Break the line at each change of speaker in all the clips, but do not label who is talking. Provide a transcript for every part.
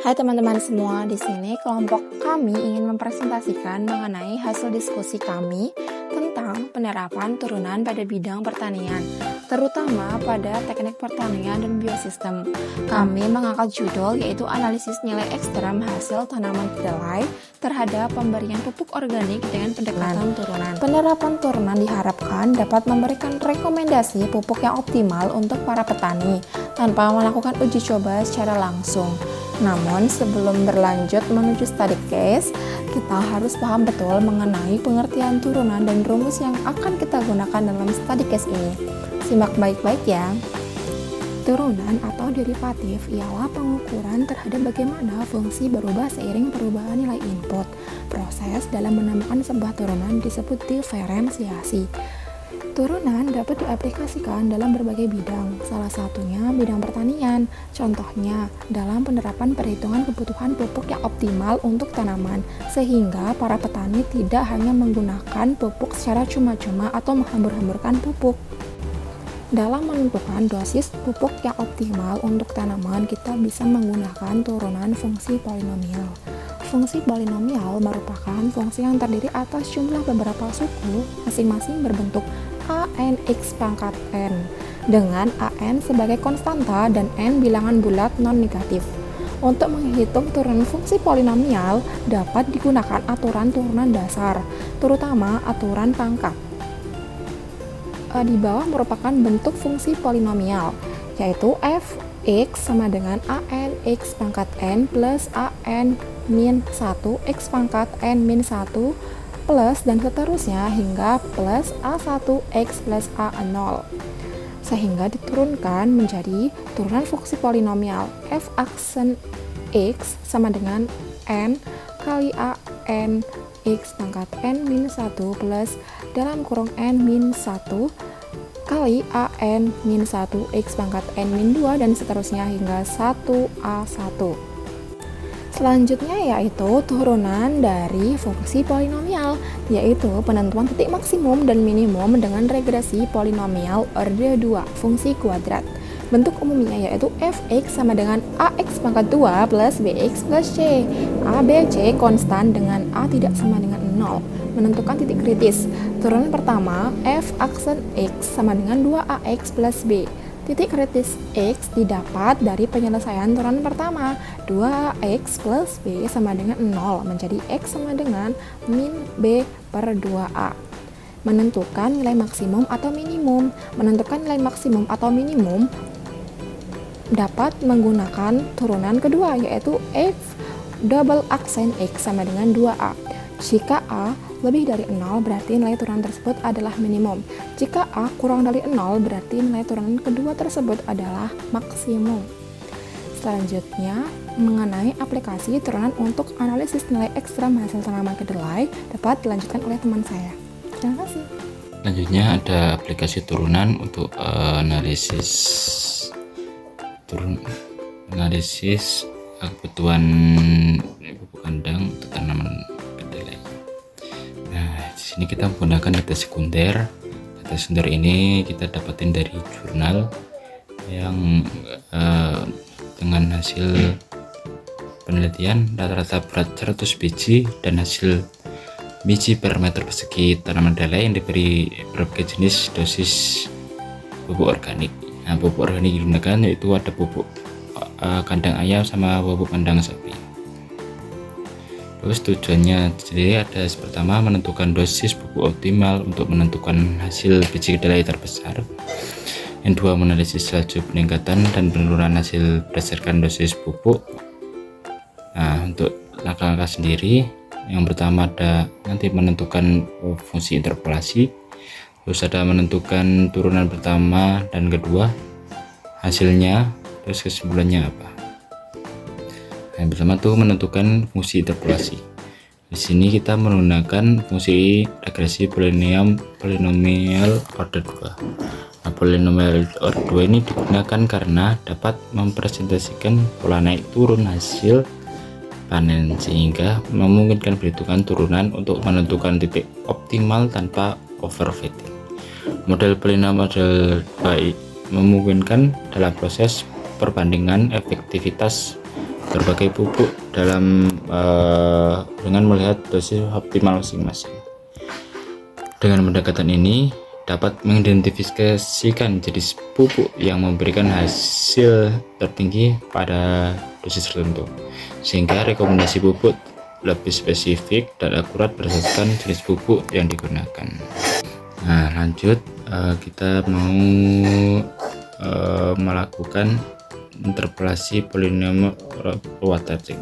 Hai teman-teman semua, di sini kelompok kami ingin mempresentasikan mengenai hasil diskusi kami tentang penerapan turunan pada bidang pertanian, terutama pada teknik pertanian dan biosistem. Kami mengangkat judul yaitu analisis nilai ekstrem hasil tanaman kedelai terhadap pemberian pupuk organik dengan pendekatan turunan. Penerapan turunan diharapkan dapat memberikan rekomendasi pupuk yang optimal untuk para petani tanpa melakukan uji coba secara langsung. Namun sebelum berlanjut menuju study case, kita harus paham betul mengenai pengertian turunan dan rumus yang akan kita gunakan dalam study case ini. Simak baik-baik ya. Turunan atau derivatif ialah pengukuran terhadap bagaimana fungsi berubah seiring perubahan nilai input. Proses dalam menemukan sebuah turunan disebut diferensiasi. Turunan dapat diaplikasikan dalam berbagai bidang, salah satunya bidang pertanian. Contohnya, dalam penerapan perhitungan kebutuhan pupuk yang optimal untuk tanaman, sehingga para petani tidak hanya menggunakan pupuk secara cuma-cuma atau menghambur-hamburkan pupuk. Dalam menentukan dosis pupuk yang optimal untuk tanaman, kita bisa menggunakan turunan fungsi polinomial. Fungsi polinomial merupakan fungsi yang terdiri atas jumlah beberapa suku, masing-masing berbentuk ANX pangkat N, dengan AN sebagai konstanta dan N bilangan bulat non-negatif. Untuk menghitung turunan fungsi polinomial, dapat digunakan aturan turunan dasar, terutama aturan pangkat. Di bawah merupakan bentuk fungsi polinomial, yaitu fx sama dengan ANX pangkat N plus AN min 1 x pangkat N min 1 plus dan seterusnya hingga plus A1x plus A0, sehingga diturunkan menjadi turunan fungsi polinomial f aksen x sama dengan n kali AN x pangkat N min 1 plus dalam kurung N min 1 kali AN min 1 x pangkat N min 2 dan seterusnya hingga 1A1. Selanjutnya yaitu turunan dari fungsi polinomial, yaitu penentuan titik maksimum dan minimum dengan regresi polinomial orde 2 fungsi kuadrat. Bentuk umumnya yaitu fx sama dengan ax pangkat 2 plus bx plus c. A, b, c konstan dengan a tidak sama dengan 0. Menentukan titik kritis. Turunan pertama f aksen x sama dengan 2ax plus b. Titik kritis X didapat dari penyelesaian turunan pertama, 2X plus B sama dengan 0, menjadi X sama dengan min B per 2A. Menentukan nilai maksimum atau minimum. Menentukan nilai maksimum atau minimum dapat menggunakan turunan kedua, yaitu F double aksen X sama dengan 2A. Jika A lebih dari 0, berarti nilai turunan tersebut adalah minimum. Jika A kurang dari 0, berarti nilai turunan kedua tersebut adalah maksimum. Selanjutnya, mengenai aplikasi turunan untuk analisis nilai ekstrem hasil tanaman kedelai dapat dilanjutkan oleh teman saya. Terima kasih.
Selanjutnya ada aplikasi turunan untuk analisis kebutuhan pupuk kandang untuk tanaman kedelai. Nah, di sini kita menggunakan data sekunder. Data sekunder ini kita dapatin dari jurnal yang dengan hasil penelitian rata-rata berat 100 biji dan hasil biji per meter persegi tanaman kedelai yang diberi berbagai jenis dosis pupuk organik. Nah, pupuk organik yang digunakan yaitu ada pupuk kandang ayam sama pupuk kandang sapi. Terus tujuannya sendiri ada pertama menentukan dosis pupuk optimal untuk menentukan hasil biji kedelai terbesar. Yang dua, menganalisis laju peningkatan dan penurunan hasil berdasarkan dosis pupuk. Nah, untuk langkah-langkah sendiri, yang pertama ada nanti menentukan fungsi interpolasi, terus ada menentukan turunan pertama dan kedua, hasilnya, terus kesimpulannya apa. Yang pertama tuh menentukan fungsi interpolasi. Di sini kita menggunakan fungsi regresi polinomial order 2. Nah, polinomial order 2 ini digunakan karena dapat mempresentasikan pola naik turun hasil panen sehingga memungkinkan perhitungan turunan untuk menentukan titik optimal tanpa overfitting. Model polinomial baik memungkinkan dalam proses perbandingan efektivitas berbagai pupuk dalam dengan melihat dosis optimal masing-masing. Dengan pendekatan ini dapat mengidentifikasikan jenis pupuk yang memberikan hasil tertinggi pada dosis tertentu, sehingga rekomendasi pupuk lebih spesifik dan akurat berdasarkan jenis pupuk yang digunakan. Nah, lanjut kita mau melakukan interpolasi polinomial reward testing.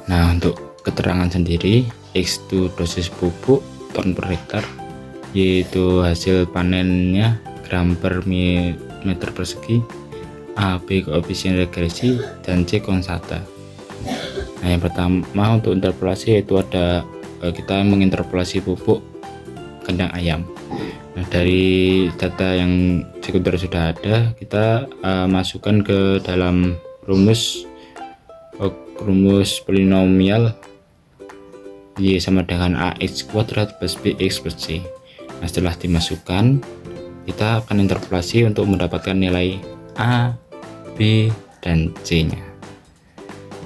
Nah, untuk keterangan sendiri, X itu dosis pupuk ton per hektar, Y itu hasil panennya gram per meter persegi, A, B koefisien regresi, dan C konsata. Nah, yang pertama untuk interpolasi yaitu ada kita menginterpolasi pupuk kandang ayam. Nah, dari data yang sekunder sudah ada, kita masukkan ke dalam rumus polinomial Y sama dengan AX kuadrat plus BX plus C. Nah, setelah dimasukkan, kita akan interpolasi untuk mendapatkan nilai A, B, dan C nya.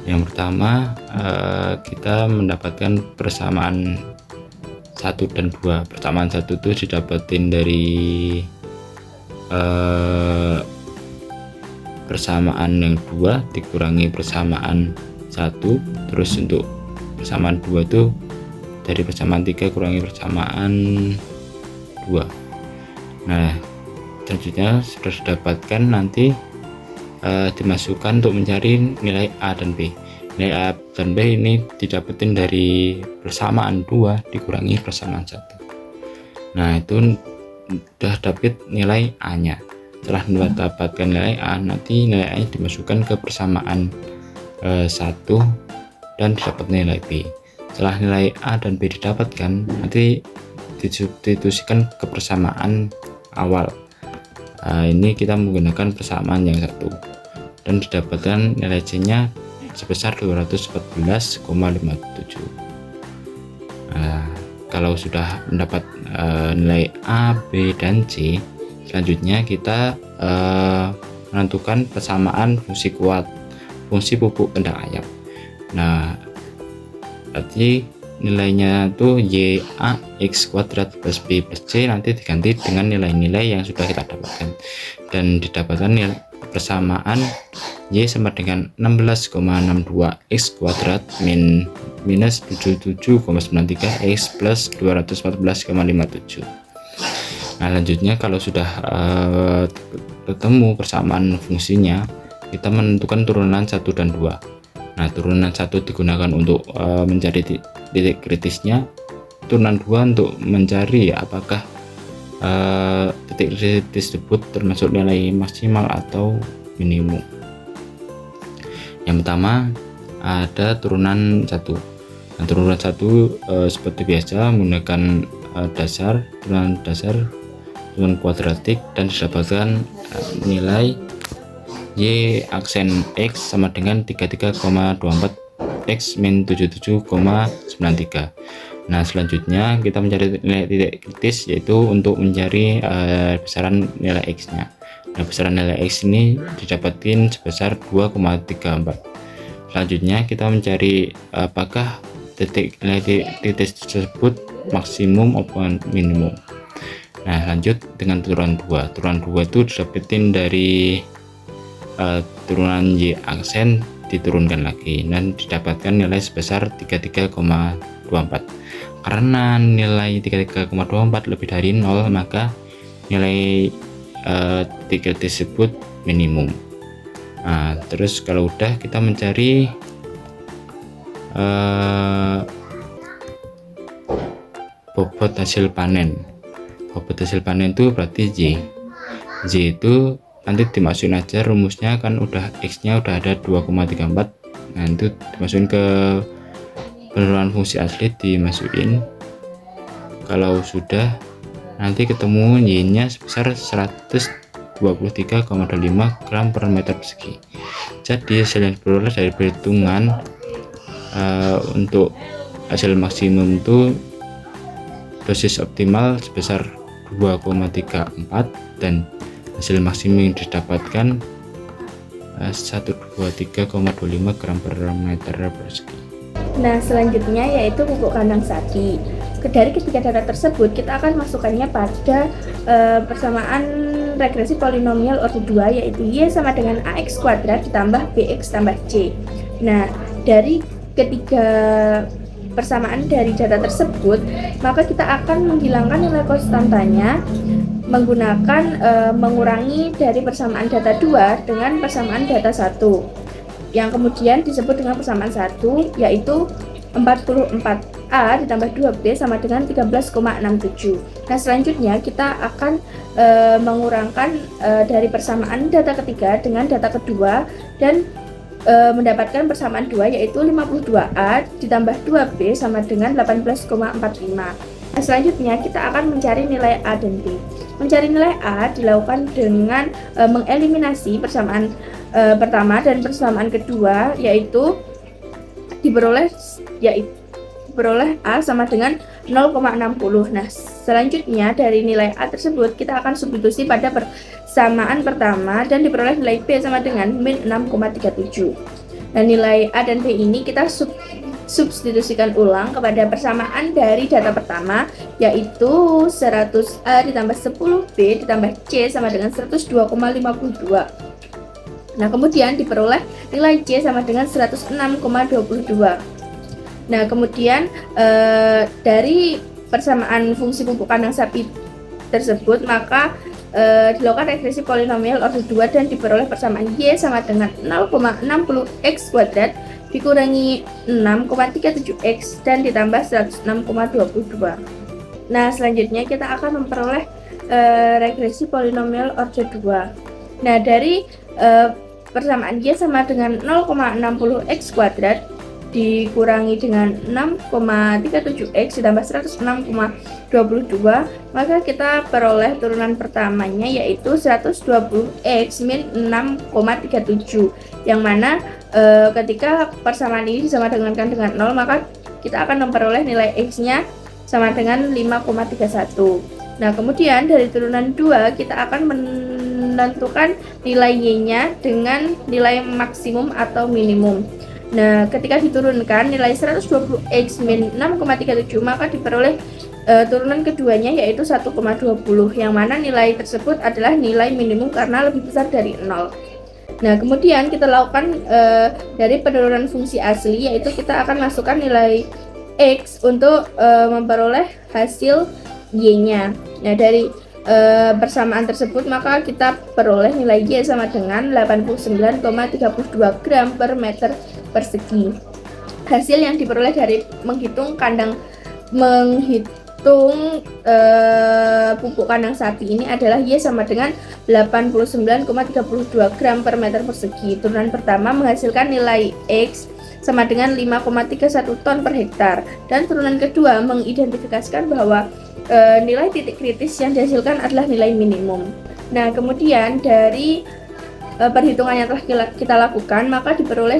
Yang pertama kita mendapatkan persamaan 1 dan 2. Persamaan 1 itu didapatin dari persamaan yang 2 dikurangi persamaan 1, terus untuk persamaan 2 itu dari persamaan 3 kurangi persamaan 2. Nah, selanjutnya sudah didapatkan, nanti dimasukkan untuk mencari nilai A dan B. Nilai A dan B ini didapetin dari persamaan 2 dikurangi persamaan 1. Nah, itu sudah dapat nilai A nya. Setelah mendapatkan nilai A, nanti nilai A nya dimasukkan ke persamaan 1 dan didapat nilai B. Setelah nilai A dan B didapatkan, nanti disubstitusikan ke persamaan awal. Ini kita menggunakan persamaan yang 1 dan didapatkan nilai C nya sebesar 214,57. Kalau sudah mendapat nilai A, B, dan C, selanjutnya kita menentukan persamaan fungsi pupuk kandang ayam. Nah, berarti nilainya itu Y A X kuadrat plus B plus C nanti diganti dengan nilai-nilai yang sudah kita dapatkan, dan didapatkan nilai persamaan Y sama dengan 16,62 X kuadrat minus 77,93 X plus 214,57. Nah, lanjutnya kalau sudah ketemu persamaan fungsinya, kita menentukan turunan 1 dan 2. Nah, turunan 1 digunakan untuk mencari titik kritisnya, turunan 2 untuk mencari apakah titik kritis tersebut termasuk nilai maksimal atau minimum. Yang pertama ada turunan 1. Nah, turunan 1 seperti biasa menggunakan turunan kuadratik, dan didapatkan nilai Y aksen X sama dengan 33,24 X min 77,93. Nah, selanjutnya kita mencari nilai titik kritis, yaitu untuk mencari besaran nilai X nya. Nah, besaran nilai X ini didapatkan sebesar 2,34. Selanjutnya kita mencari apakah nilai titik kritis tersebut maksimum maupun minimum. Nah, lanjut dengan turunan 2. Turunan 2 itu didapetin dari turunan Y aksen diturunkan lagi dan didapatkan nilai sebesar 33,24. Karena nilai 33,24 lebih dari 0, maka nilai titik kritis tersebut minimum. Nah, terus kalau udah, kita mencari bobot hasil panen. Bobot hasil panen itu berarti Y itu nanti dimasukin aja rumusnya, kan udah X nya udah ada 2,34. Nah, itu dimasukin ke penurunan fungsi asli, dimasukin. Kalau sudah, nanti ketemu Y nya sebesar 123,25 gram per meter persegi. Jadi hasil yang diperoleh dari perhitungan untuk hasil maksimum itu dosis optimal sebesar 2,34, dan hasil maksimum yang didapatkan 123,25 gram per meter persegi.
Nah, selanjutnya yaitu pupuk kandang sapi. Dari ketiga data tersebut, kita akan masukkannya pada persamaan regresi polinomial order 2, yaitu Y sama dengan AX kuadrat ditambah BX tambah C. Nah, dari ketiga persamaan dari data tersebut, maka kita akan menghilangkan nilai konstantanya menggunakan mengurangi dari persamaan data 2 dengan persamaan data 1, yang kemudian disebut dengan persamaan 1, yaitu 44A ditambah 2B sama dengan 13,67. Nah, selanjutnya kita akan mengurangkan dari persamaan data ketiga dengan data kedua dan mendapatkan persamaan 2, yaitu 52A ditambah 2B sama dengan 18,45. Nah, selanjutnya kita akan mencari nilai A dan B. Mencari nilai A dilakukan dengan mengeliminasi persamaan pertama dan persamaan kedua, yaitu diperoleh A sama dengan 0,60. Nah, selanjutnya dari nilai A tersebut kita akan substitusi pada persamaan pertama dan diperoleh nilai B sama dengan min 6,37. Nah, nilai A dan B ini kita substitusikan ulang kepada persamaan dari data pertama, yaitu 100A ditambah 10B ditambah C sama dengan 102,52. Nah, kemudian diperoleh nilai C sama dengan 106,22. Nah, kemudian dari persamaan fungsi pupuk kandang sapi tersebut, maka dilakukan regresi polinomial order 2 dan diperoleh persamaan Y sama dengan 0,60x kuadrat dikurangi 6,37x dan ditambah 106,22. Nah, selanjutnya kita akan memperoleh regresi polinomial order 2. Nah, dari persamaan Y sama dengan 0,60x kuadrat dikurangi dengan 6,37x ditambah 106,22, maka kita peroleh turunan pertamanya yaitu 120x min 6,37, yang mana ketika persamaan ini disamakan dengan 0, maka kita akan memperoleh nilai x-nya sama dengan 5,31. Nah, kemudian dari turunan 2 kita akan menentukan nilai y-nya dengan nilai maksimum atau minimum. Nah, ketika diturunkan nilai 120x min 6,37, maka diperoleh turunan keduanya yaitu 1,20, yang mana nilai tersebut adalah nilai minimum karena lebih besar dari 0. Nah, kemudian kita lakukan dari penurunan fungsi asli, yaitu kita akan masukkan nilai x untuk memperoleh hasil y-nya. Nah, dari persamaan tersebut maka kita peroleh nilai Y sama dengan 89,32 gram per meter persegi. Hasil yang diperoleh dari menghitung pupuk kandang sapi ini adalah Y sama dengan 89,32 gram per meter persegi. Turunan pertama menghasilkan nilai X sama dengan 5,31 ton per hektar, dan turunan kedua mengidentifikasikan bahwa nilai titik kritis yang dihasilkan adalah nilai minimum. Nah, kemudian dari perhitungan yang telah kita lakukan, maka diperoleh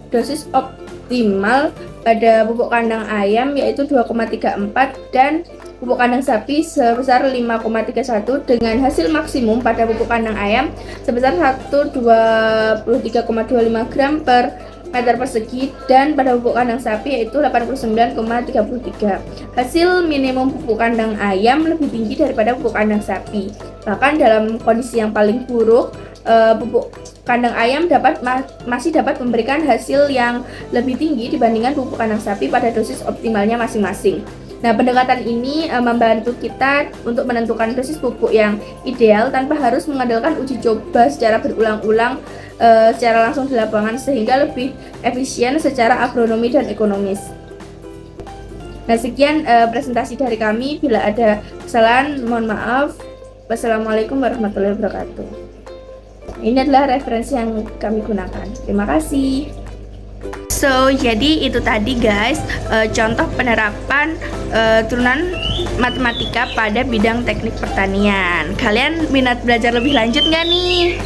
dosis optimal pada pupuk kandang ayam yaitu 2,34 dan pupuk kandang sapi sebesar 5,31, dengan hasil maksimum pada pupuk kandang ayam sebesar 123,25 gram per meter persegi dan pada pupuk kandang sapi yaitu 89,33. Hasil minimum pupuk kandang ayam lebih tinggi daripada pupuk kandang sapi. Bahkan dalam kondisi yang paling buruk, pupuk kandang ayam masih dapat memberikan hasil yang lebih tinggi dibandingkan pupuk kandang sapi pada dosis optimalnya masing-masing. Nah, pendekatan ini membantu kita untuk menentukan dosis pupuk yang ideal tanpa harus mengandalkan uji coba secara berulang-ulang secara langsung di lapangan, sehingga lebih efisien secara agronomi dan ekonomis. Nah, sekian presentasi dari kami. Bila ada kesalahan, mohon maaf. Wassalamualaikum warahmatullahi wabarakatuh. Ini adalah referensi yang kami gunakan. Terima kasih. So, jadi itu tadi guys, contoh penerapan turunan matematika pada bidang teknik pertanian. Kalian minat belajar lebih lanjut nggak nih?